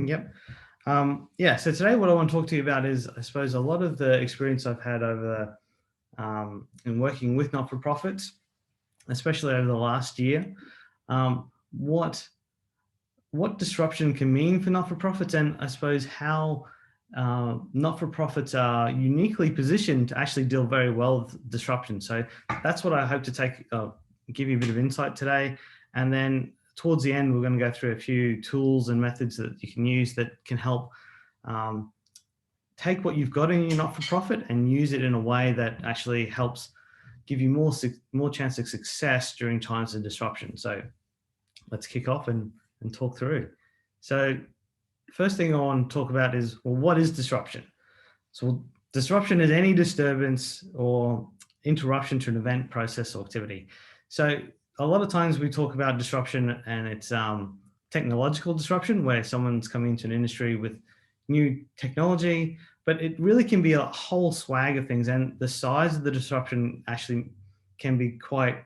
Yep. Yeah, so today what I want to talk to you about is, I suppose, a lot of the experience I've had over in working with not-for-profits, especially over the last year, what disruption can mean for not-for-profits, and I suppose how not-for-profits are uniquely positioned to actually deal very well with disruption. So that's what I hope to give you a bit of insight today. And then towards the end, we're going to go through a few tools and methods that you can use that can help take what you've got in your not-for-profit and use it in a way that actually helps give you more chance of success during times of disruption. So let's kick off and talk through. So first thing I want to talk about is, well, what is disruption? So disruption is any disturbance or interruption to an event, process, or activity. So a lot of times we talk about disruption and it's technological disruption, where someone's coming into an industry with new technology, but it really can be a whole swag of things. And the size of the disruption actually can be quite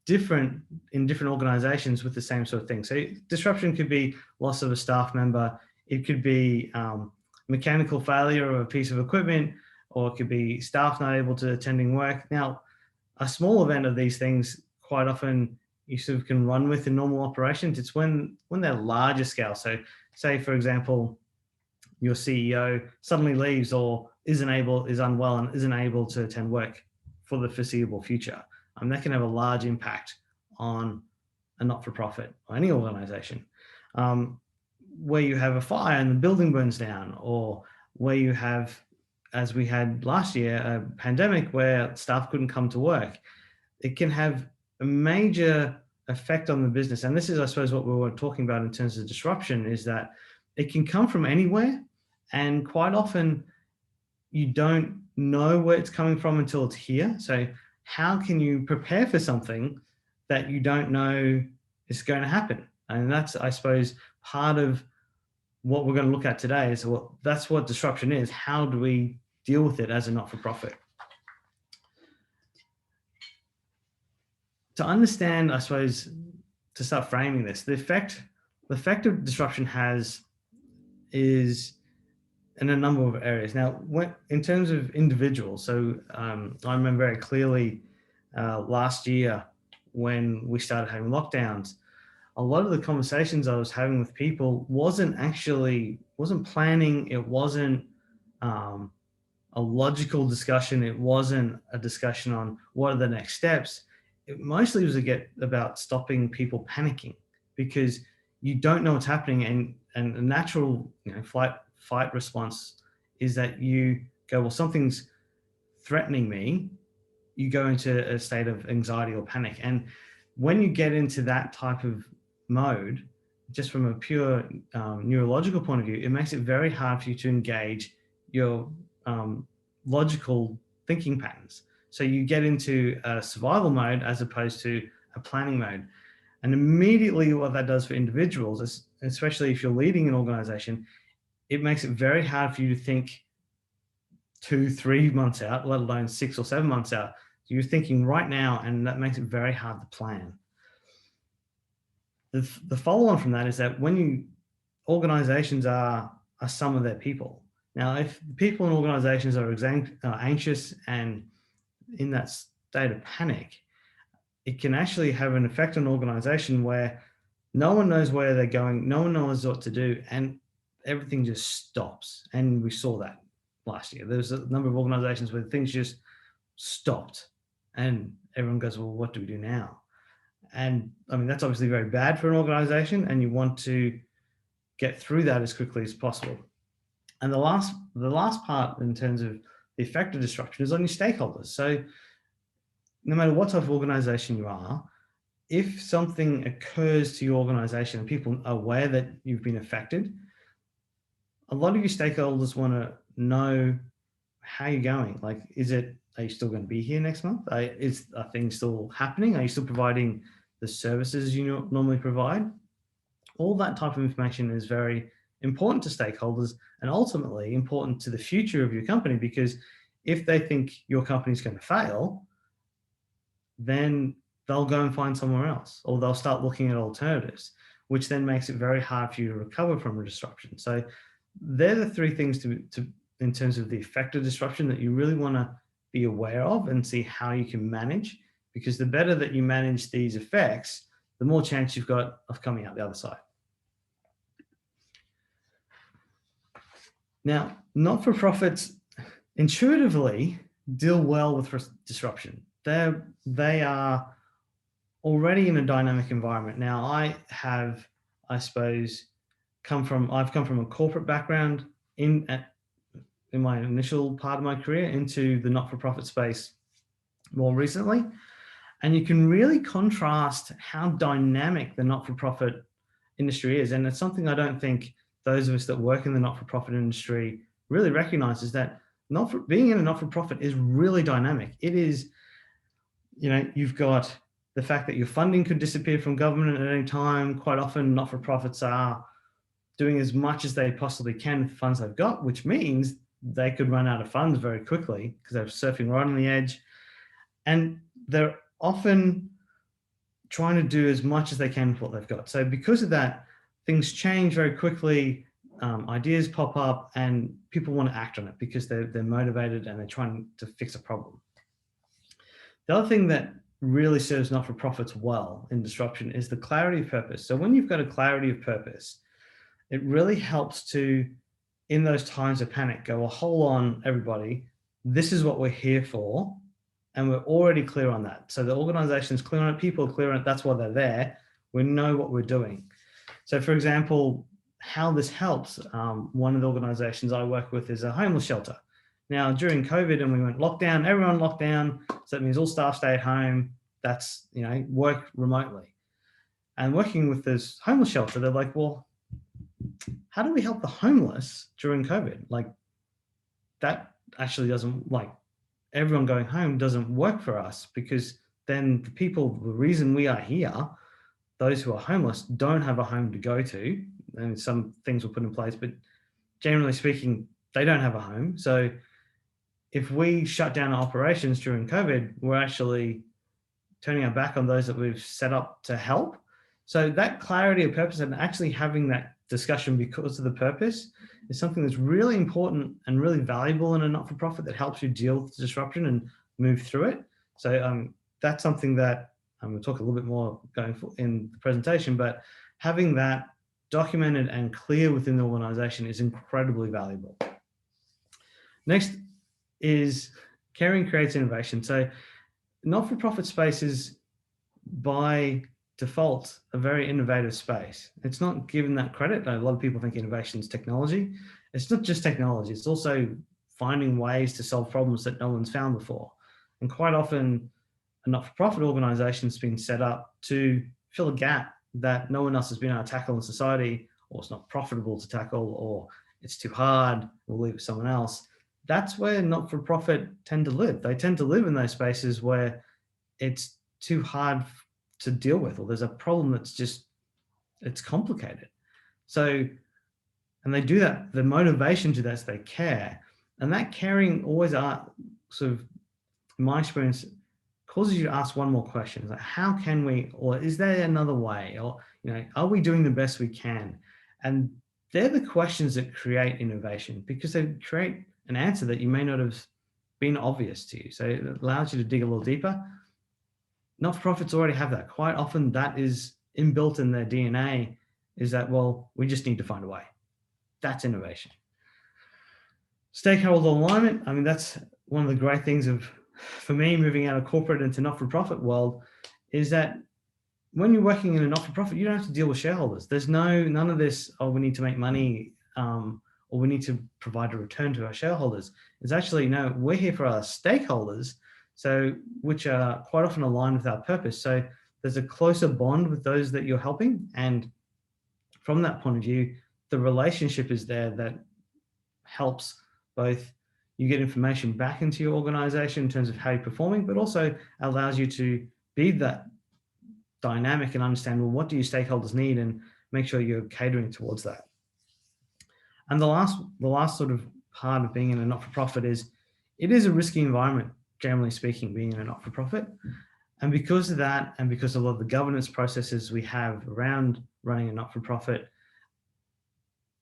different in different organizations with the same sort of thing. So disruption could be loss of a staff member. It could be mechanical failure of a piece of equipment, or it could be staff not able to attending work. Now, a small event of these things, quite often you sort of can run with in normal operations. It's when they're larger scale. So say, for example, your CEO suddenly leaves or is unwell and isn't able to attend work for the foreseeable future. That can have a large impact on a not-for-profit or any organization. Where you have a fire and the building burns down, or where you have, as we had last year, a pandemic where staff couldn't come to work, it can have a major effect on the business. And this is, I suppose, what we were talking about in terms of disruption, is that it can come from anywhere. And quite often you don't know where it's coming from until it's here. So how can you prepare for something that you don't know is going to happen? And that's, I suppose, part of what we're going to look at today is, well, that's what disruption is. How do we deal with it as a not-for-profit? To understand, I suppose, to start framing this, the effect of disruption is in a number of areas. Now, in terms of individuals, so I remember very clearly last year when we started having lockdowns, a lot of the conversations I was having with people wasn't planning. It wasn't a logical discussion. It wasn't a discussion on what are the next steps. It mostly was about stopping people panicking, because you don't know what's happening, and a natural fight response is that you go, well, something's threatening me. You go into a state of anxiety or panic. And when you get into that type of mode, just from a pure neurological point of view, it makes it very hard for you to engage your logical thinking patterns. So you get into a survival mode as opposed to a planning mode. And immediately what that does for individuals, especially if you're leading an organization, it makes it very hard for you to think 2-3 months out, let alone 6 or 7 months out. You're thinking right now, and that makes it very hard to plan. The follow-on from that is that organizations are some of their people. Now, if people in organizations are anxious and in that state of panic, it can actually have an effect on an organization where no one knows where they're going, no one knows what to do, and everything just stops. And we saw that last year. There's a number of organizations where things just stopped and everyone goes, well, what do we do now? And I mean, that's obviously very bad for an organization, and you want to get through that as quickly as possible. And the last part in terms of the effect of disruption is on your stakeholders. So no matter what type of organization you are, if something occurs to your organization and people are aware that you've been affected, a lot of your stakeholders want to know how you're going. Like, are you still going to be here next month? Are things still happening? Are you still providing the services you normally provide? All that type of information is very important to stakeholders, and ultimately important to the future of your company, because if they think your company is going to fail, then they'll go and find somewhere else, or they'll start looking at alternatives. which then makes it very hard for you to recover from a disruption. So they're the three things to in terms of the effect of disruption that you really want to be aware of and see how you can manage, because the better that you manage these effects, the more chance you've got of coming out the other side. Now, not-for-profits intuitively deal well with disruption. They are already in a dynamic environment. Now, I suppose, I've come from a corporate background in my initial part of my career into the not-for-profit space more recently. And you can really contrast how dynamic the not-for-profit industry is. And it's something I don't think those of us that work in the not-for-profit industry really recognize, is that being in a not-for-profit is really dynamic. It is, you've got the fact that your funding could disappear from government at any time. Quite often, not-for-profits are doing as much as they possibly can with the funds they've got, which means they could run out of funds very quickly because they're surfing right on the edge. And they're often trying to do as much as they can with what they've got. So because of that, things change very quickly, ideas pop up, and people want to act on it because they're motivated and they're trying to fix a problem. The other thing that really serves not-for-profits well in disruption is the clarity of purpose. So when you've got a clarity of purpose, it really helps to, in those times of panic, go, well, hold on, everybody, this is what we're here for. And we're already clear on that. So the organization is clear on it, people are clear on it, that's why they're there. We know what we're doing. So for example, how this helps, one of the organizations I work with is a homeless shelter. Now, during COVID and we went lockdown, everyone locked down. So that means all staff stay at home. That's, work remotely. And working with this homeless shelter, they're like, well, how do we help the homeless during COVID? Like, that actually doesn't, everyone going home doesn't work for us, because then the reason we are here, those who are homeless, don't have a home to go to. And some things were put in place, but generally speaking, they don't have a home. So if we shut down our operations during COVID, we're actually turning our back on those that we've set up to help. So that clarity of purpose and actually having that discussion because of the purpose is something that's really important and really valuable in a not-for-profit that helps you deal with disruption and move through it. So that's something that we'll talk a little bit more in the presentation, but having that documented and clear within the organization is incredibly valuable. Next is caring creates innovation. So not-for-profit space is by default a very innovative space. It's not given that credit. A lot of people think innovation is technology. It's not just technology. It's also finding ways to solve problems that no one's found before. And quite often, a not-for-profit organization has been set up to fill a gap that no one else has been able to tackle in society, or it's not profitable to tackle, or it's too hard, we'll leave it to someone else. That's where not-for-profit tend to live. They tend to live in those spaces where it's too hard to deal with, or there's a problem that's it's complicated. So, and they do that, the motivation to that is they care. And that caring always sort of, in my experience, causes you to ask one more question. Like, how can we, or is there another way? Or, are we doing the best we can? And they're the questions that create innovation, because they create an answer that you may not have been obvious to you. So it allows you to dig a little deeper. Not-for-profits already have that. Quite often that is inbuilt in their DNA, is that, well, we just need to find a way. That's innovation. Stakeholder alignment. I mean, that's one of the great things for me, moving out of corporate into not-for-profit world, is that when you're working in a not-for-profit, you don't have to deal with shareholders. There's none of this, oh, we need to make money, or we need to provide a return to our shareholders. It's actually, no, we're here for our stakeholders, so which are quite often aligned with our purpose. So there's a closer bond with those that you're helping. And from that point of view, the relationship is there that helps both you get information back into your organization in terms of how you're performing, but also allows you to be that dynamic and understand, well, what do your stakeholders need, and make sure you're catering towards that. And the last sort of part of being in a not-for-profit is, it is a risky environment, generally speaking, being in a not-for-profit. And because of that, and because of a lot of the governance processes we have around running a not-for-profit,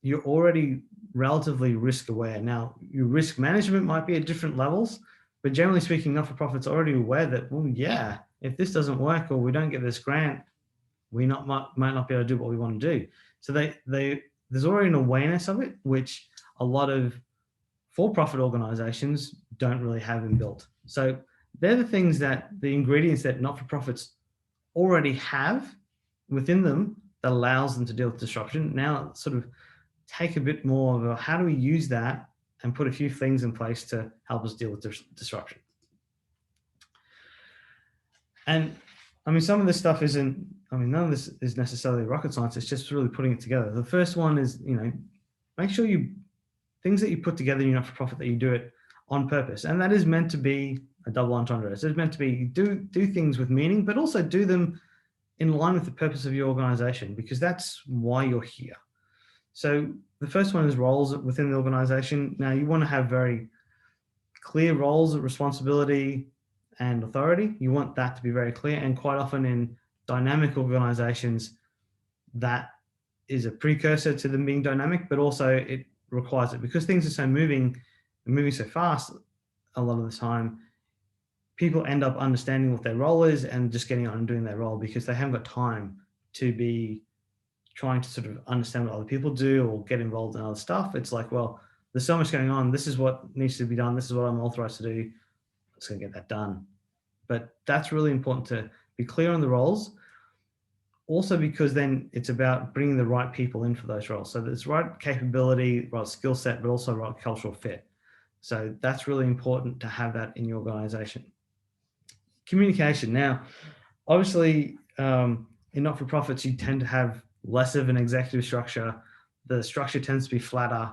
you're already relatively risk aware. Now, your risk management might be at different levels, but generally speaking, not-for-profits are already aware that, well, yeah, if this doesn't work or we don't get this grant, we might not be able to do what we want to do. So there's already an awareness of it, which a lot of for-profit organizations don't really have inbuilt. So they're the things the ingredients that not-for-profits already have within them that allows them to deal with disruption. Now sort of take a bit more of how do we use that and put a few things in place to help us deal with disruption. And I mean, some of this stuff isn't, I mean, none of this is necessarily rocket science. It's just really putting it together. The first one is, make sure things that you put together in your not-for-profit, that you do it on purpose. And that is meant to be a double entendre. So it's meant to be do things with meaning, but also do them in line with the purpose of your organization, because that's why you're here. So the first one is roles within the organization. Now you want to have very clear roles of responsibility and authority. You want that to be very clear. And quite often in dynamic organizations, that is a precursor to them being dynamic, but also it requires it because things are so moving so fast. A lot of the time, people end up understanding what their role is and just getting on and doing their role because they haven't got time to be trying to sort of understand what other people do or get involved in other stuff. It's like, well, there's so much going on. This is what needs to be done. This is what I'm authorized to do. Let's go get that done. But that's really important to be clear on the roles. Also, because then it's about bringing the right people in for those roles. So there's right capability, right skill set, but also right cultural fit. So that's really important to have that in your organization. Communication. Now, obviously, in not-for-profits, you tend to have less of an executive structure. The structure tends to be flatter.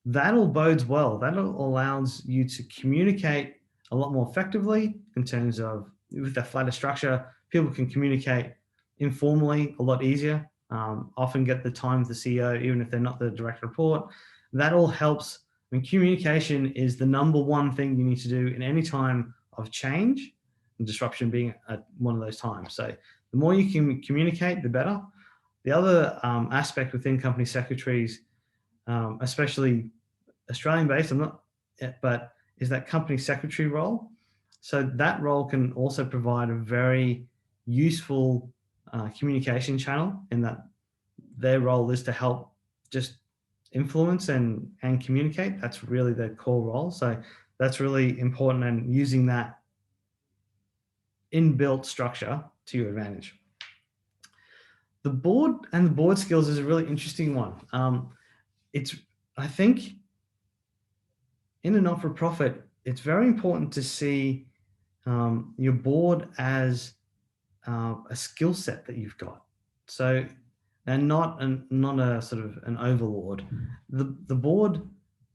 That all bodes well. That allows you to communicate a lot more effectively in terms of, with that flatter structure, people can communicate informally a lot easier, often get the time with the CEO, even if they're not the direct report. That all helps. I mean, communication is the number one thing you need to do in any time of change, and disruption being one of those times. So the more you can communicate, the better. The other aspect within company secretaries, especially Australian-based, but is that company secretary role. So that role can also provide a very useful communication channel, in that their role is to help just influence and communicate. That's really their core role. So that's really important, and using that inbuilt structure to your advantage. The board and the board skills is a really interesting one. I think in a not-for-profit, it's very important to see your board as a skill set that you've got. So, and not a sort of an overlord. The board,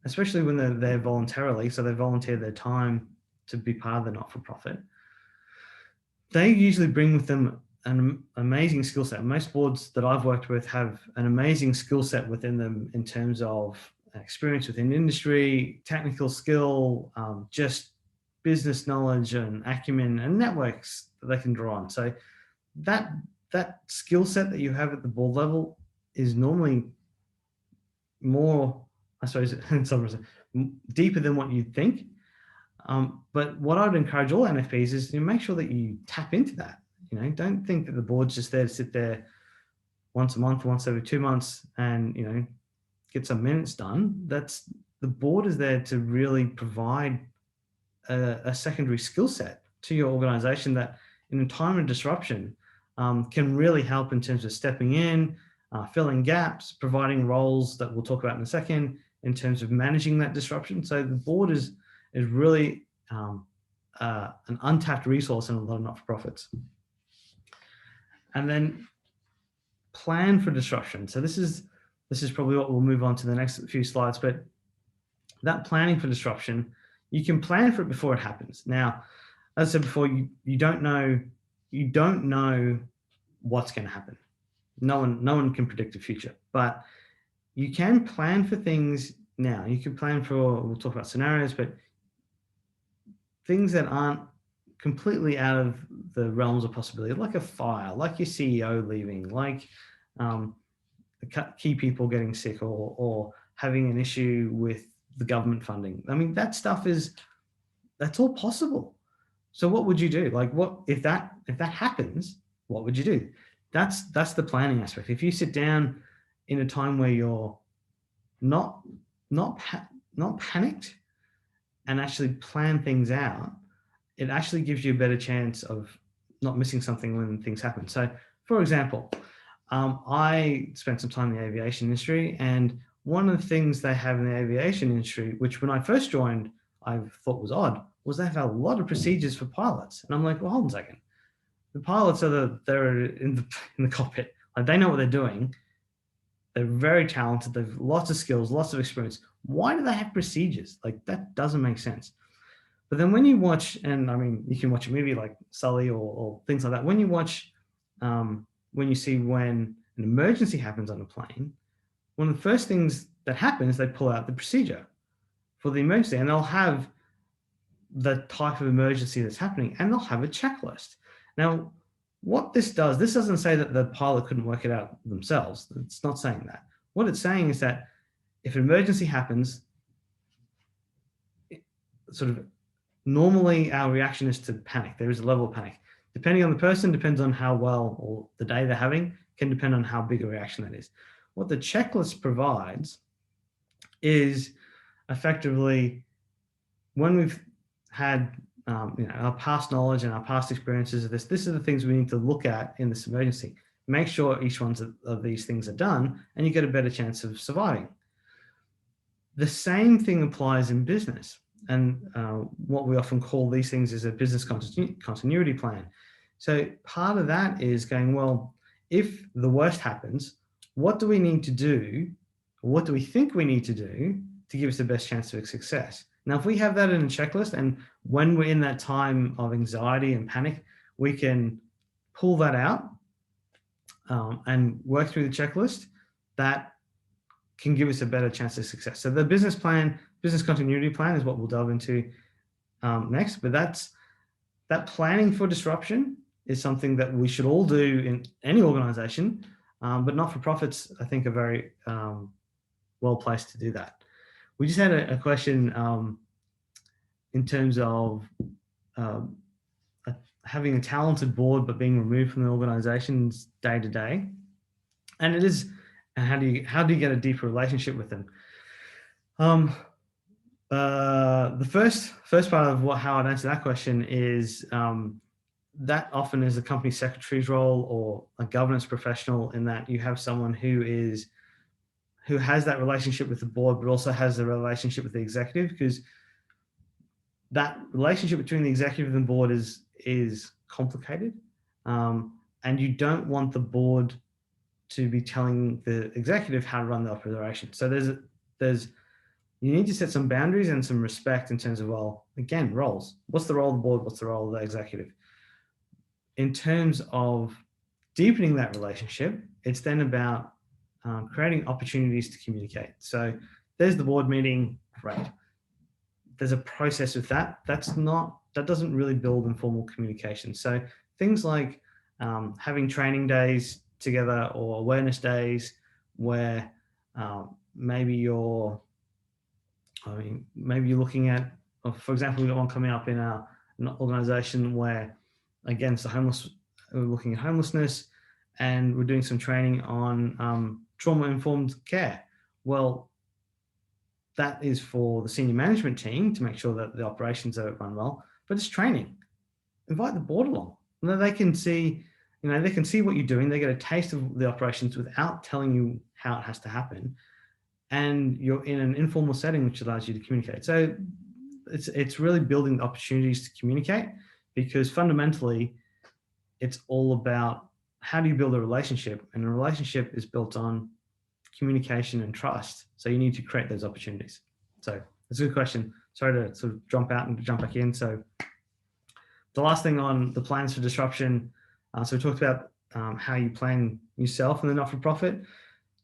especially when they're there voluntarily, so they volunteer their time to be part of the not-for-profit, they usually bring with them an amazing skill set. Most boards that I've worked with have an amazing skill set within them in terms of experience within industry, technical skill, just business knowledge and acumen and networks that they can draw on. So that skill set that you have at the board level is normally more, I suppose, in some reason, deeper than what you'd think. But what I'd encourage all NFPs is make sure that you tap into that. Don't think that the board's just there to sit there once a month, once every 2 months, and get some minutes done. The board is there to really provide a secondary skill set to your organization that, in a time of disruption, can really help in terms of stepping in, filling gaps, providing roles that we'll talk about in a second, in terms of managing that disruption. So the board is really an untapped resource in a lot of not-for-profits. And then plan for disruption. So this is probably what we'll move on to the next few slides, but that planning for disruption, you can plan for it before it happens. Now, as I said before, you don't know what's going to happen. No one can predict the future, but you can plan for things now. You can plan for, we'll talk about scenarios, but things that aren't completely out of the realms of possibility, like a fire, like your CEO leaving, like key people getting sick, or having an issue with the government funding. I mean, that stuff that's all possible. So what would you do? Like, what if that happens? What would you do? That's the planning aspect. If you sit down in a time where you're not panicked and actually plan things out, it actually gives you a better chance of not missing something when things happen. So, for example, I spent some time in the aviation industry, and one of the things they have in the aviation industry, which when I first joined, I thought was odd, was they have a lot of procedures for pilots. And I'm like, well, hold on a second. The pilots they're in the cockpit. Like, they know what they're doing. They're very talented. They've lots of skills, lots of experience. Why do they have procedures? Like, that doesn't make sense. But then when you watch, and I mean, you can watch a movie like Sully or things like that. When you watch, when you see when an emergency happens on a plane, one of the first things that happens, they pull out the procedure for the emergency, and they'll have the type of emergency that's happening, and they'll have a checklist. Now, what this doesn't say that the pilot couldn't work it out themselves. It's not saying that. What it's saying is that if an emergency happens, sort of normally our reaction is to panic. There is a level of panic. Depending on the person, depends on how well or the day they're having, can depend on how big a reaction that is. What the checklist provides is effectively, when we've had our past knowledge and our past experiences of this are the things we need to look at in this emergency. Make sure each one of these things are done, and you get a better chance of surviving. The same thing applies in business. And what we often call these things is a business continuity plan. So part of that is going, well, if the worst happens, what do we need to do? What do we think we need to do to give us the best chance of success? Now, if we have that in a checklist, and when we're in that time of anxiety and panic, we can pull that out and work through the checklist, that can give us a better chance of success. So the business continuity plan is what we'll delve into next. But that planning for disruption is something that we should all do in any organization, but not-for-profits, I think, are very well placed to do that. We just had a question in terms of having a talented board but being removed from the organizations day to day, and it is, and how do you get a deeper relationship with them? The first part of how I'd answer that question is that often is a company secretary's role or a governance professional, in that you have someone who has that relationship with the board, but also has the relationship with the executive, because that relationship between the executive and the board is complicated, and you don't want the board to be telling the executive how to run the operation. So you need to set some boundaries and some respect in terms of, well, again, roles. What's the role of the board? What's the role of the executive? In terms of deepening that relationship, it's then about creating opportunities to communicate. So there's the board meeting, great. There's a process with that. That doesn't really build informal communication. So things like having training days together or awareness days where maybe you're looking at, for example, we've got one coming up in an organization where, again, it's we're looking at homelessness, and we're doing some training on trauma-informed care. Well, that is for the senior management team to make sure that the operations are run well, but it's training. Invite the board along. They can see, they can see what you're doing. They get a taste of the operations without telling you how it has to happen. And you're in an informal setting, which allows you to communicate. So it's really building opportunities to communicate, because fundamentally it's all about how do you build a relationship, and a relationship is built on communication and trust. So you need to create those opportunities. So that's a good question. Sorry to sort of jump out and jump back in. So the last thing on the plans for disruption. So we talked about how you plan yourself in the not-for-profit.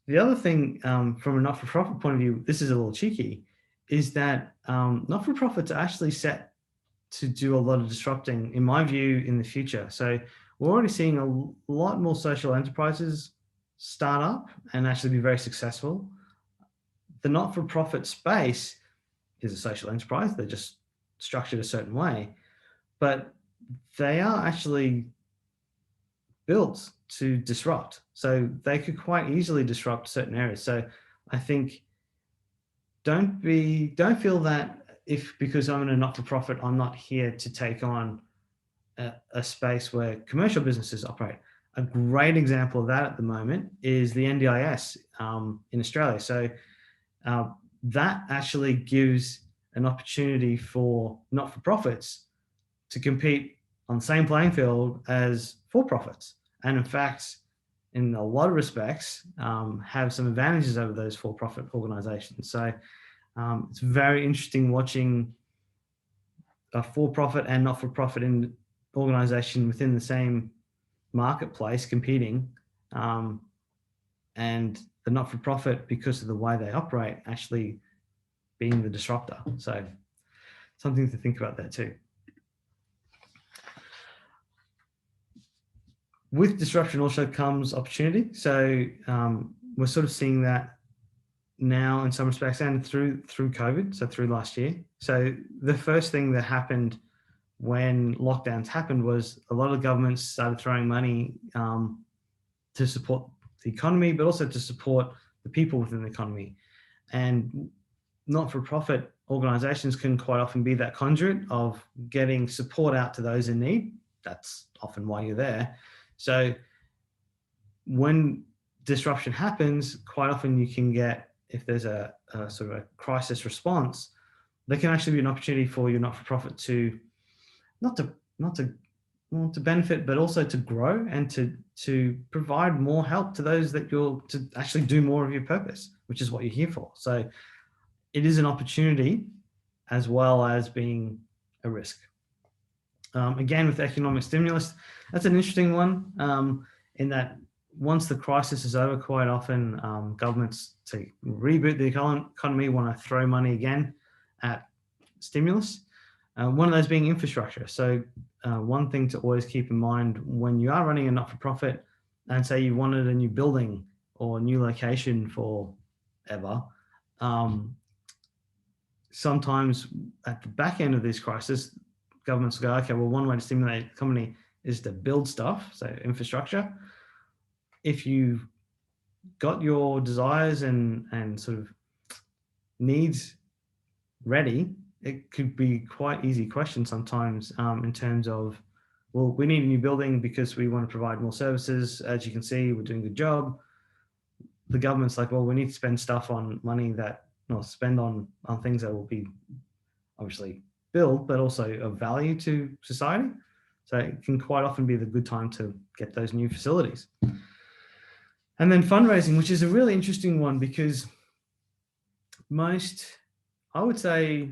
The other thing from a not-for-profit point of view, this is a little cheeky, is that not-for-profits actually set to do a lot of disrupting, in my view, in the future. So we're already seeing a lot more social enterprises start up and actually be very successful. The not-for-profit space is a social enterprise. They're just structured a certain way, but they are actually built to disrupt. So they could quite easily disrupt certain areas. So I think don't feel that because I'm in a not-for-profit, I'm not here to take on a space where commercial businesses operate. A great example of that at the moment is the NDIS in Australia. So that actually gives an opportunity for not-for-profits to compete on the same playing field as for-profits. And in fact, in a lot of respects, have some advantages over those for-profit organizations. So it's very interesting watching a for-profit and not-for-profit organization within the same marketplace competing, and the not-for-profit, because of the way they operate, actually being the disruptor. So something to think about there too. With disruption also comes opportunity. So we're sort of seeing that now in some respects, and through COVID, so through last year. So the first thing that happened when lockdowns happened was a lot of governments started throwing money to support the economy, but also to support the people within the economy. And not-for-profit organizations can quite often be that conduit of getting support out to those in need. That's often why you're there. So when disruption happens, quite often you can get, if there's a sort of a crisis response, there can actually be an opportunity for your not-for-profit to not to benefit, but also to grow and to provide more help to those that to actually do more of your purpose, which is what you're here for. So it is an opportunity as well as being a risk. Again, with economic stimulus, that's an interesting one, in that once the crisis is over, quite often governments, to reboot the economy, want to throw money again at stimulus. One of those being infrastructure. So one thing to always keep in mind when you are running a not-for-profit, and say you wanted a new building or a new location for ever, sometimes at the back end of this crisis, governments go, okay, well, one way to stimulate the economy is to build stuff, so infrastructure. If you've got your desires and sort of needs ready, it could be quite easy question sometimes, in terms of, well, we need a new building because we want to provide more services. As you can see, we're doing a good job. The government's like, well, we need to spend stuff on money that, or spend on things that will be obviously build, but also of value to society. So it can quite often be the good time to get those new facilities. And then fundraising, which is a really interesting one, because I would say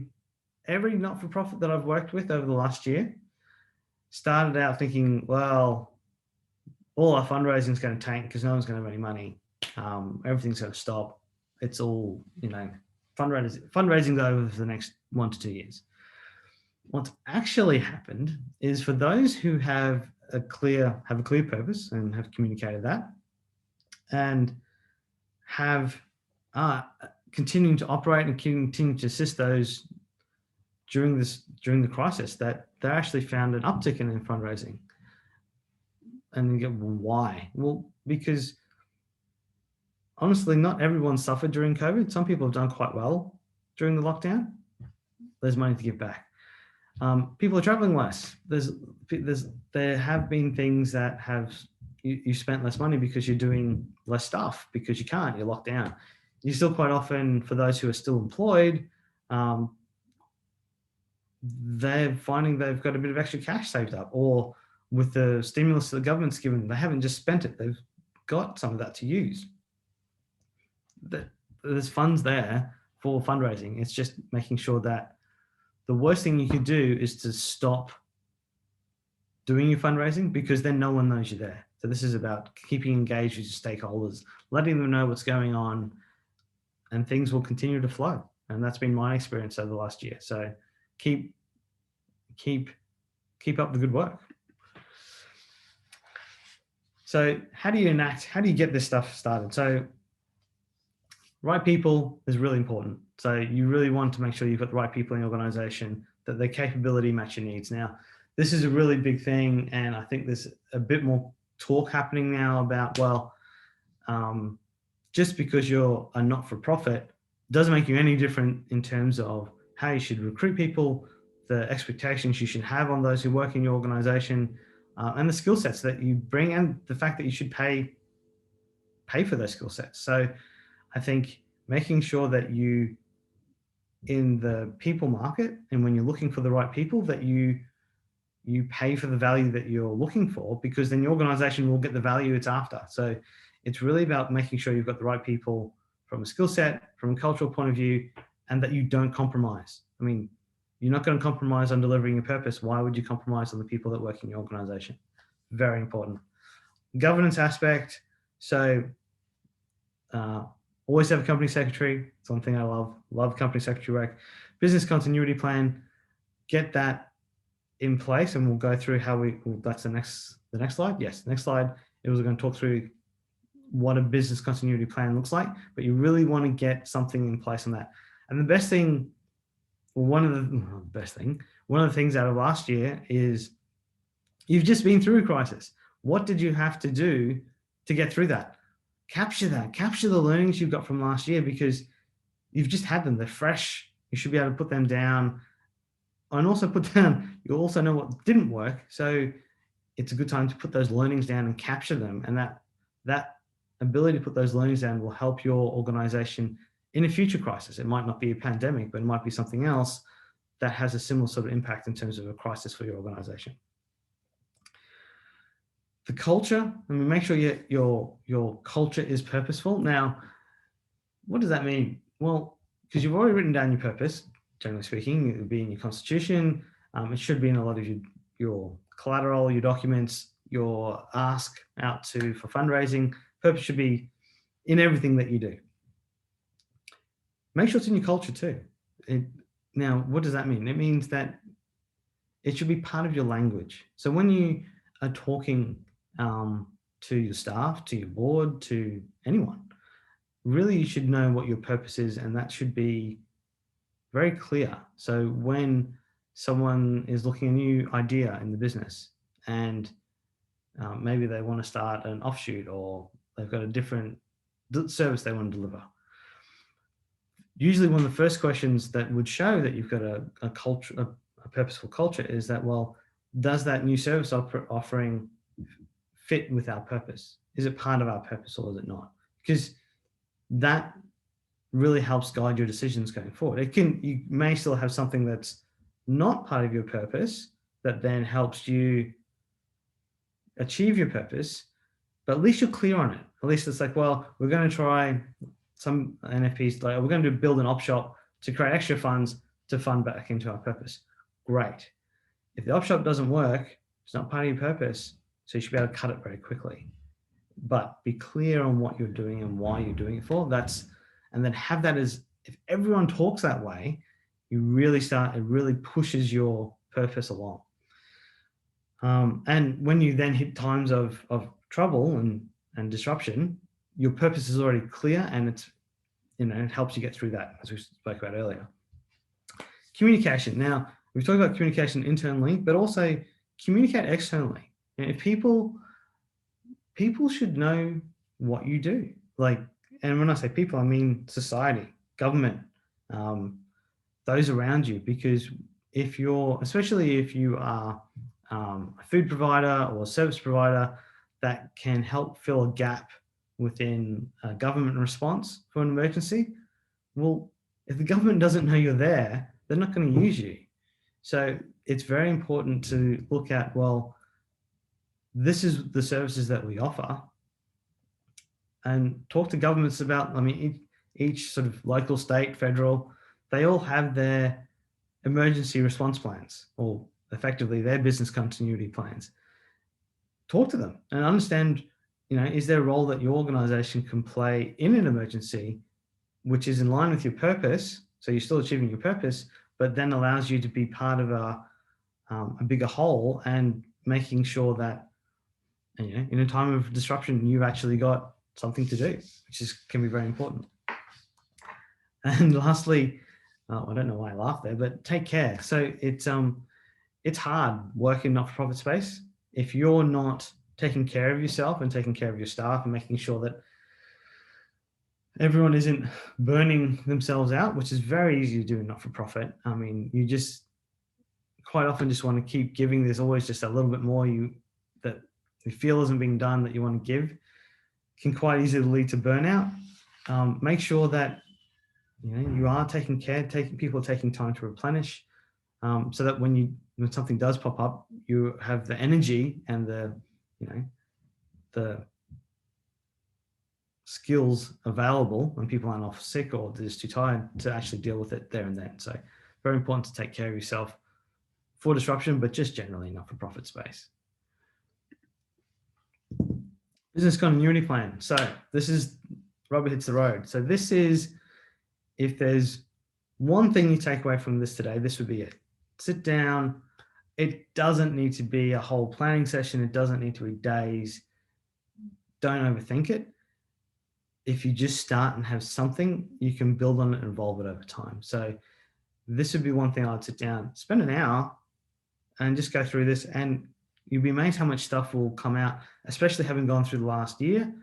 every not-for-profit that I've worked with over the last year started out thinking, well, all our fundraising is going to tank because no one's going to have any money. Everything's going to stop. It's all, fundraising's over for the next 1 to 2 years. What's actually happened is, for those who have a clear purpose and have communicated that, and have continuing to operate and continue to assist those during the crisis, that they actually found an uptick in fundraising. And you go, well, why? Well, because honestly, not everyone suffered during COVID. Some people have done quite well during the lockdown. There's money to give back. People are traveling less. There have been things that have you spent less money because you're doing less stuff because you can't. You're locked down. You still quite often, for those who are still employed, they're finding they've got a bit of extra cash saved up, or with the stimulus that the government's given, they haven't just spent it. They've got some of that to use. There's funds there for fundraising. It's just making sure that the worst thing you could do is to stop doing your fundraising, because then no one knows you're there. So this is about keeping engaged with your stakeholders, letting them know what's going on, and things will continue to flow. And that's been my experience over the last year. So keep keep up the good work. So how do you get this stuff started? So right people is really important. So you really want to make sure you've got the right people in your organization, that their capability match your needs. Now, this is a really big thing, and I think there's a bit more talk happening now about, well, just because you're a not-for-profit doesn't make you any different in terms of how you should recruit people, the expectations you should have on those who work in your organization, and the skill sets that you bring, and the fact that you should pay for those skill sets. So I think making sure that you, in the people market, and when you're looking for the right people, that you pay for the value that you're looking for, because then your organization will get the value it's after. So it's really about making sure you've got the right people from a skill set, from a cultural point of view, and that you don't compromise. I mean, you're not going to compromise on delivering your purpose. Why would you compromise on the people that work in your organization? Very important. Governance aspect. So always have a company secretary. It's one thing I love company secretary work. Business continuity plan, get that in place, and we'll go through how that's the next slide. Yes, next slide. It was going to talk through what a business continuity plan looks like, but you really want to get something in place on that. And the best thing, one of the things out of last year is you've just been through a crisis. What did you have to do to get through that? Capture the learnings you've got from last year, because you've just had them. They're fresh. You should be able to put them down, and also you also know what didn't work. So it's a good time to put those learnings down and capture them. And that ability to put those learnings down will help your organization in a future crisis. It might not be a pandemic, but it might be something else that has a similar sort of impact in terms of a crisis for your organization. The culture, I mean, make sure your culture is purposeful. Now, what does that mean? Well, because you've already written down your purpose, generally speaking, it would be in your constitution. It should be in a lot of your collateral, your documents, your ask out for fundraising. Purpose should be in everything that you do. Make sure it's in your culture too. Now, what does that mean? It means that it should be part of your language. So when you are talking to your staff, to your board, to anyone, really you should know what your purpose is, and that should be very clear. So when someone is looking at a new idea in the business, and maybe they want to start an offshoot, or they've got a different service they want to deliver, usually one of the first questions that would show that you've got a culture, a purposeful culture, is that, well, does that new service offering fit with our purpose? Is it part of our purpose, or is it not? Because that really helps guide your decisions going forward. You may still have something that's not part of your purpose that then helps you achieve your purpose, but at least you're clear on it. At least it's like, well, we're going to try some NFPs, like we're going to build an op shop to create extra funds to fund back into our purpose. Great. If the op shop doesn't work, it's not part of your purpose, so you should be able to cut it very quickly. But be clear on what you're doing and why you're doing it for. And then have that as, if everyone talks that way, it really pushes your purpose along. And when you then hit times of trouble and disruption, your purpose is already clear, and it helps you get through that, as we spoke about earlier. Communication. Now, we've talked about communication internally, but also communicate externally. And if people should know what you do. And when I say people, I mean society, government, those around you, because especially if you are a food provider or a service provider that can help fill a gap within a government response for an emergency, well, if the government doesn't know you're there, they're not going to use you. So it's very important to look at, well, this is the services that we offer, and talk to governments about, each sort of local, state, federal, they all have their emergency response plans, or effectively their business continuity plans. Talk to them and understand, is there a role that your organization can play in an emergency, which is in line with your purpose, so you're still achieving your purpose, but then allows you to be part of a bigger whole, and making sure that, in a time of disruption, you've actually got something to do, which can be very important. And lastly, I don't know why I laughed there, but take care. So it's hard working in not-for-profit space if you're not taking care of yourself and taking care of your staff and making sure that everyone isn't burning themselves out, which is very easy to do in not-for-profit. I mean, you just quite often just want to keep giving. There's always just a little bit more that you feel isn't being done that you want to give. Can quite easily lead to burnout. Make sure that you are taking care, people are taking time to replenish, so that when something does pop up, you have the energy and the skills available when people aren't off sick or they're just too tired to actually deal with it there and then. So very important to take care of yourself for disruption, but just generally not-for-profit space. Business continuity plan. So this is rubber hits the road. So this is, if there's one thing you take away from this today, this would be it. Sit down. It doesn't need to be a whole planning session. It doesn't need to be days. Don't overthink it. If you just start and have something, you can build on it and evolve it over time. So this would be one thing I'd sit down, spend an hour and just go through this, and you'll be amazed how much stuff will come out, especially having gone through the last year.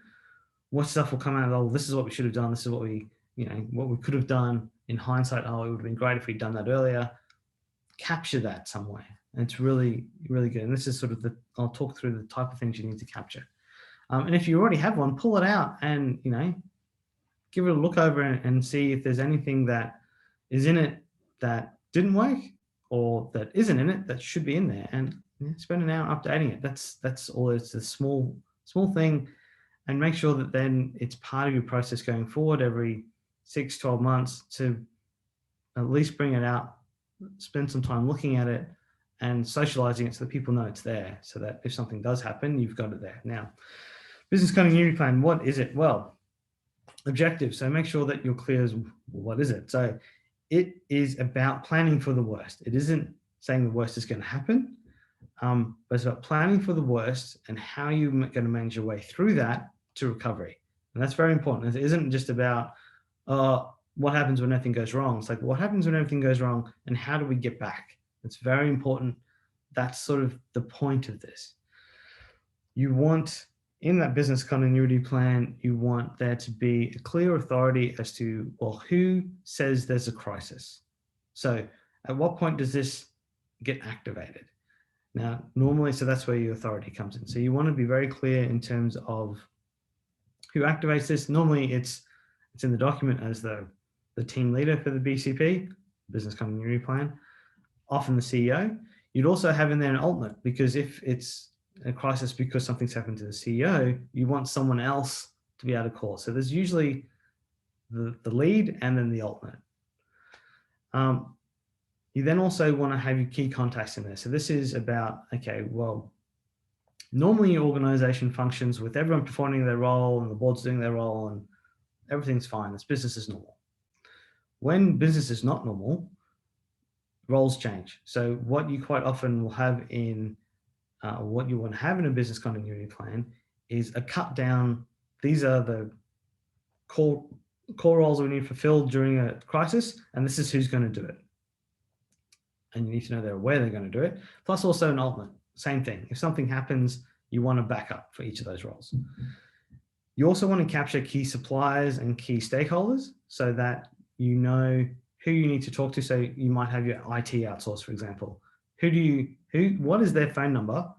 What stuff will come out of, oh, this is what we should have done. This is what we could have done in hindsight. Oh, it would have been great if we'd done that earlier. Capture that somewhere. And it's really, really good. And this is sort of I'll talk through the type of things you need to capture. And if you already have one, pull it out and, give it a look over and see if there's anything that is in it that didn't work or that isn't in it that should be in there, and spend an hour updating it. That's all. It's a small thing, and make sure that then it's part of your process going forward every 6-12 months to at least bring it out, spend some time looking at it and socializing it so that people know it's there, so that if something does happen, you've got it there. Now, business continuity plan, what is it? Well, objective. So make sure that you're clear as what is it. So it is about planning for the worst. It isn't saying the worst is going to happen, but it's about planning for the worst and how you're going to manage your way through that to recovery. And that's very important. It isn't just about what happens when everything goes wrong. It's like, what happens when everything goes wrong and how do we get back? It's very important. That's sort of the point of this. You want, in that business continuity plan, you want there to be a clear authority as to, well, who says there's a crisis? So at what point does this get activated? Now, normally, so that's where your authority comes in. So you want to be very clear in terms of who activates this. Normally it's in the document as the team leader for the BCP, business continuity plan, often the CEO. You'd also have in there an alternate, because if it's a crisis because something's happened to the CEO, you want someone else to be able to call. So there's usually the lead and then the alternate. You then also want to have your key contacts in there. So this is about, okay, well, normally your organization functions with everyone performing their role and the board's doing their role and everything's fine. This business is normal. When business is not normal, roles change. So what you quite often will have in what you want to have in a business continuity plan is a cut down. These are the core roles we need fulfilled during a crisis, and this is who's going to do it. And you need to know where they're going to do it. Plus also an alternate, same thing. If something happens, you want a backup for each of those roles. You also want to capture key suppliers and key stakeholders so that you know who you need to talk to. So you might have your IT outsource, for example. What is their phone number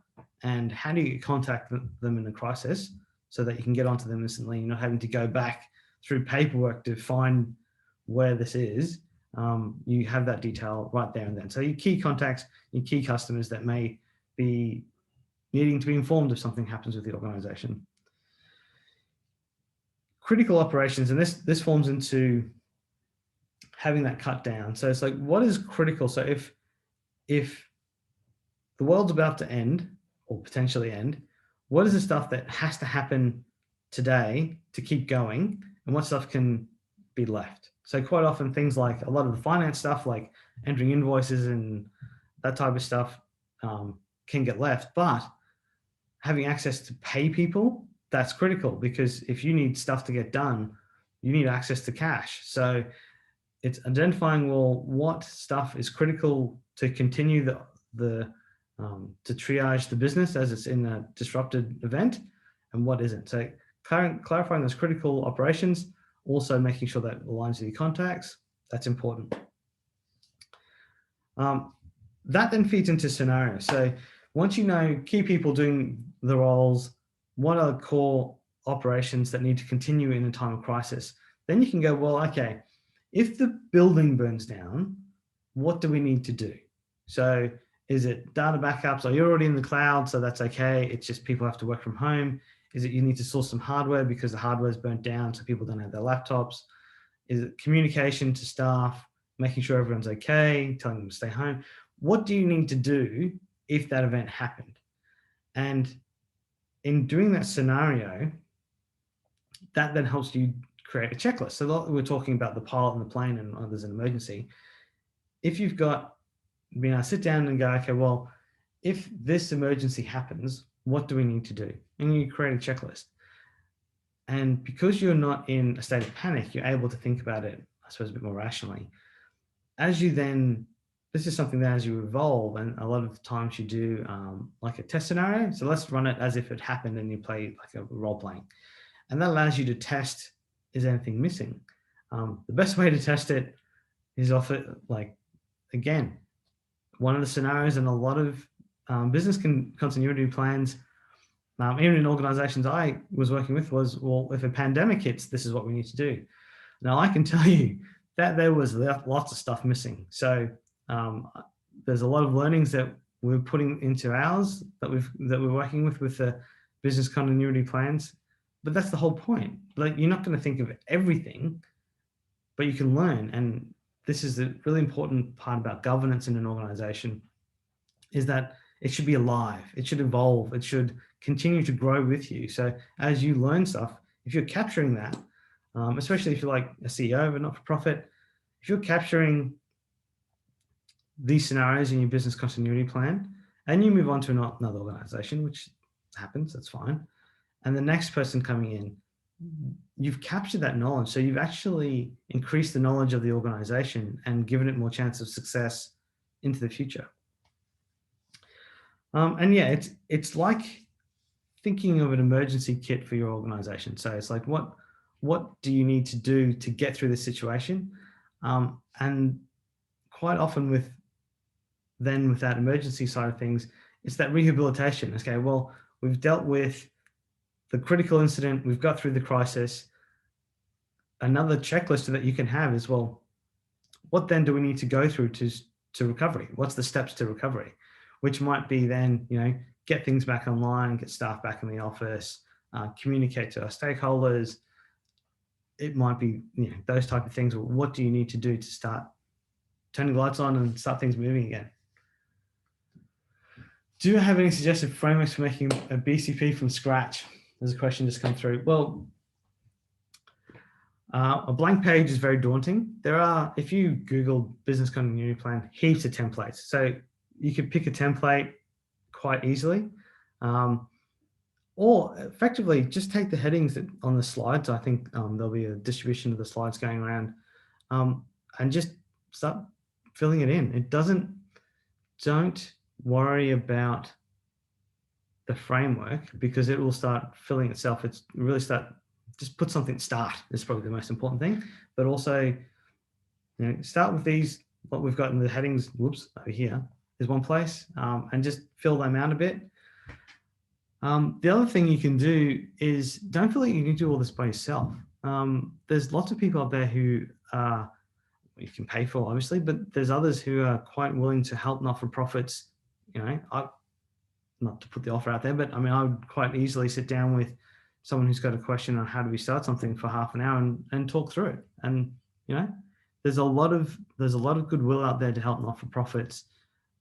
and how do you contact them in a crisis so that you can get onto them instantly? You're not having to go back through paperwork to find where this is. You have that detail right there and then. So your key contacts, your key customers that may be needing to be informed if something happens with the organization. Critical operations, and this forms into having that cut down. So it's like, what is critical? So if the world's about to end or potentially end, what is the stuff that has to happen today to keep going, and what stuff can be left? So quite often things like a lot of the finance stuff, like entering invoices and that type of stuff, can get left. But having access to pay people, that's critical, because if you need stuff to get done, you need access to cash. So it's identifying, well, what stuff is critical to continue to triage the business as it's in a disrupted event, and what isn't. So clarifying those critical operations, also making sure that aligns with your contacts, that's important. That then feeds into scenarios. So once you know key people doing the roles, what are the core operations that need to continue in a time of crisis, then you can go, well, okay, if the building burns down, what do we need to do? So is it data backups? Are you already in the cloud? So that's okay. It's just people have to work from home. Is it you need to source some hardware because the hardware is burnt down so people don't have their laptops? Is it communication to staff, making sure everyone's okay, telling them to stay home? What do you need to do if that event happened? And in doing that scenario, that then helps you create a checklist. So we're talking about the pilot and the plane and there's an emergency. If you've got, sit down and go, okay, well, if this emergency happens, what do we need to do? And you create a checklist. And because you're not in a state of panic, you're able to think about it, I suppose, a bit more rationally. As you then, this is something that as you evolve, and a lot of times you do like a test scenario. So let's run it as if it happened and you play like a role playing. And that allows you to test, is anything missing? The best way to test it is again, one of the scenarios in a lot of business continuity plans, even in organizations I was working with, was, well, if a pandemic hits, this is what we need to do. Now, I can tell you that there was lots of stuff missing. So there's a lot of learnings that we're putting into ours that we're working with the business continuity plans. But that's the whole point. Like, you're not going to think of everything, but you can learn. And this is the really important part about governance in an organization, is that it should be alive. It should evolve. It should continue to grow with you. So as you learn stuff, if you're capturing that, especially if you're like a CEO of a not-for-profit, if you're capturing these scenarios in your business continuity plan and you move on to another organization, which happens, that's fine, and the next person coming in, you've captured that knowledge. So you've actually increased the knowledge of the organization and given it more chance of success into the future. And yeah, it's like thinking of an emergency kit for your organization. So it's like, what do you need to do to get through this situation? And quite often with that emergency side of things, it's that rehabilitation. Okay, well, we've dealt with the critical incident, we've got through the crisis. Another checklist that you can have is, well, what then do we need to go through to recovery? What's the steps to recovery? Which might be then, get things back online, get staff back in the office, communicate to our stakeholders. It might be, those type of things. What do you need to do to start turning the lights on and start things moving again? Do you have any suggested frameworks for making a BCP from scratch? There's a question just come through. Well, a blank page is very daunting. There are, if you Google business continuity plan, heaps of templates. So you could pick a template quite easily, or effectively just take the headings on the slides. I think there'll be a distribution of the slides going around, and just start filling it in. Don't worry about the framework, because it will start filling itself. Just put something, start is probably the most important thing, but also, start with these, what we've got in the headings, over here is one place, and just fill them out a bit. The other thing you can do is, don't feel like you need to do all this by yourself. There's lots of people out there who you can pay for, obviously, but there's others who are quite willing to help not-for-profits. Not to put the offer out there, but I would quite easily sit down with someone who's got a question on how do we start something for half an hour and talk through it. And, there's a lot of goodwill out there to help not-for-profits.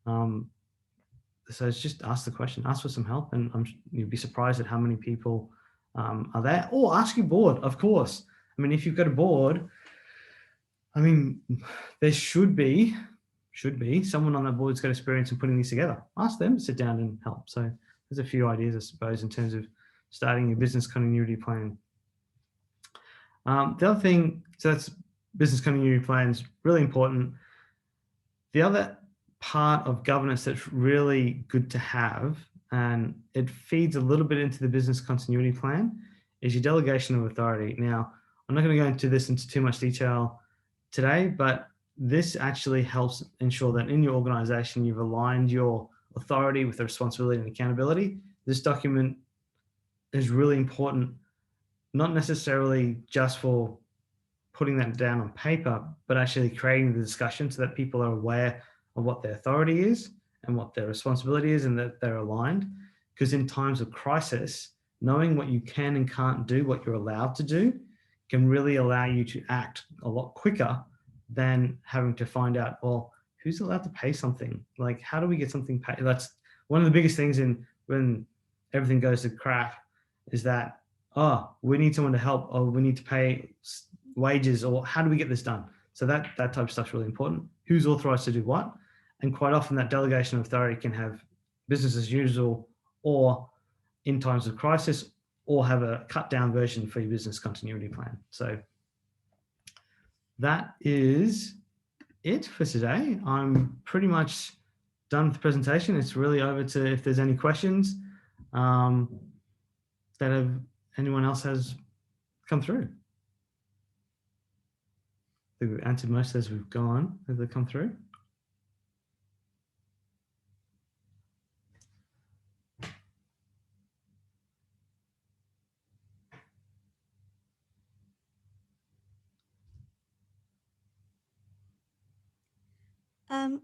So it's just ask the question, ask for some help, and you'd be surprised at how many people are there. Or ask your board, of course. If you've got a board, there should be should be someone on that board's got experience in putting these together. Ask them to sit down and help. So there's a few ideas, I suppose, in terms of starting your business continuity plan. The other thing, so that's business continuity plans, really important. The other part of governance that's really good to have, and it feeds a little bit into the business continuity plan, is your delegation of authority. Now, I'm not going to go into this into too much detail today, but this actually helps ensure that in your organization, you've aligned your authority with the responsibility and accountability. This document is really important, not necessarily just for putting that down on paper, but actually creating the discussion so that people are aware of what their authority is and what their responsibility is, and that they're aligned. Because in times of crisis, knowing what you can and can't do, what you're allowed to do, can really allow you to act a lot quicker than having to find out, well, who's allowed to pay something? Like, how do we get something paid? That's one of the biggest things in when everything goes to crap, is that, oh, we need someone to help, or we need to pay wages, or how do we get this done? So that type of stuff's really important. Who's authorized to do what? And quite often that delegation of authority can have business as usual, or in times of crisis, or have a cut down version for your business continuity plan. So that is it for today. I'm pretty much done with the presentation. It's really over to if there's any questions that anyone else has come through. I think we've answered most as we've gone. Have they come through?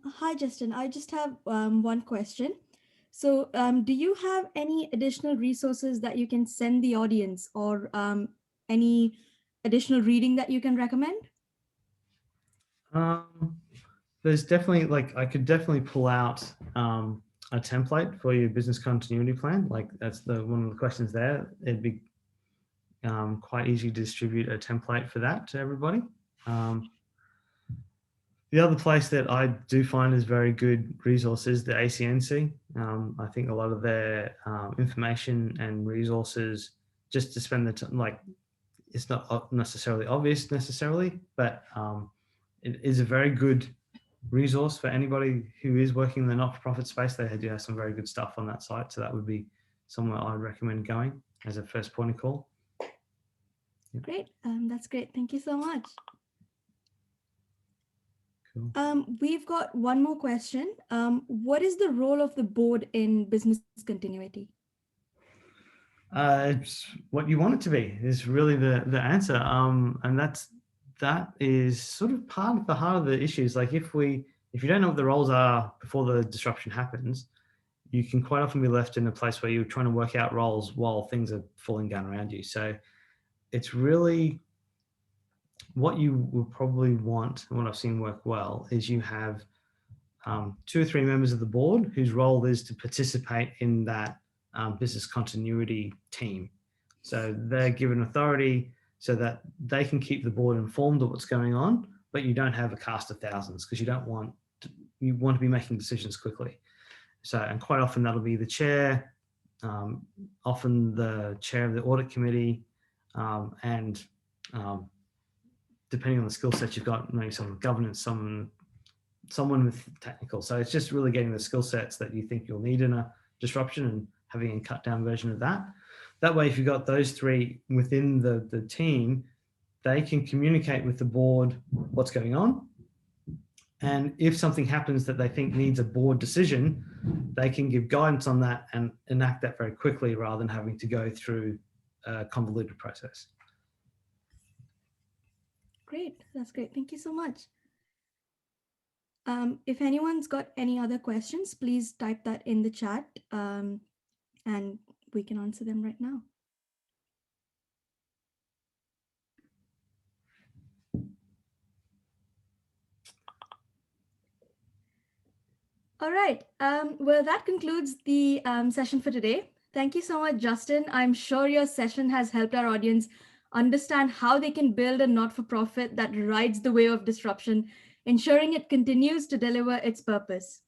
Hi, Justin. I just have one question. So, do you have any additional resources that you can send the audience, or any additional reading that you can recommend? There's definitely, like, I could definitely pull out a template for your business continuity plan. Like, that's one of the questions there. It'd be quite easy to distribute a template for that to everybody. The other place that I do find is very good resources, the ACNC. I think a lot of their information and resources, just to spend the time, like, it's not necessarily obvious necessarily, but it is a very good resource for anybody who is working in the not-for-profit space. They do have some very good stuff on that site. So that would be somewhere I'd recommend going as a first point of call. Yep. Great. That's great. Thank you so much. Cool. We've got one more question. What is the role of the board in business continuity? It's what you want it to be is really the answer. And that is sort of part of the heart of the issues. Like, if you don't know what the roles are before the disruption happens, you can quite often be left in a place where you're trying to work out roles while things are falling down around you. So it's really what you would probably want, and what I've seen work well, is you have 2 or 3 members of the board whose role is to participate in that business continuity team. So they're given authority so that they can keep the board informed of what's going on, but you don't have a cast of thousands, because you want to be making decisions quickly. So, and quite often that'll be the chair, often the chair of the audit committee, and depending on the skill set you've got, maybe someone with governance, someone with technical. So it's just really getting the skill sets that you think you'll need in a disruption and having a cut down version of that. That way, if you've got those 3 within the team, they can communicate with the board what's going on. And if something happens that they think needs a board decision, they can give guidance on that and enact that very quickly, rather than having to go through a convoluted process. Great. That's great. Thank you so much. If anyone's got any other questions, please type that in the chat, and we can answer them right now. All right. Well, that concludes the session for today. Thank you so much, Justin. I'm sure your session has helped our audience understand how they can build a not-for-profit that rides the wave of disruption ensuring it continues to deliver its purpose.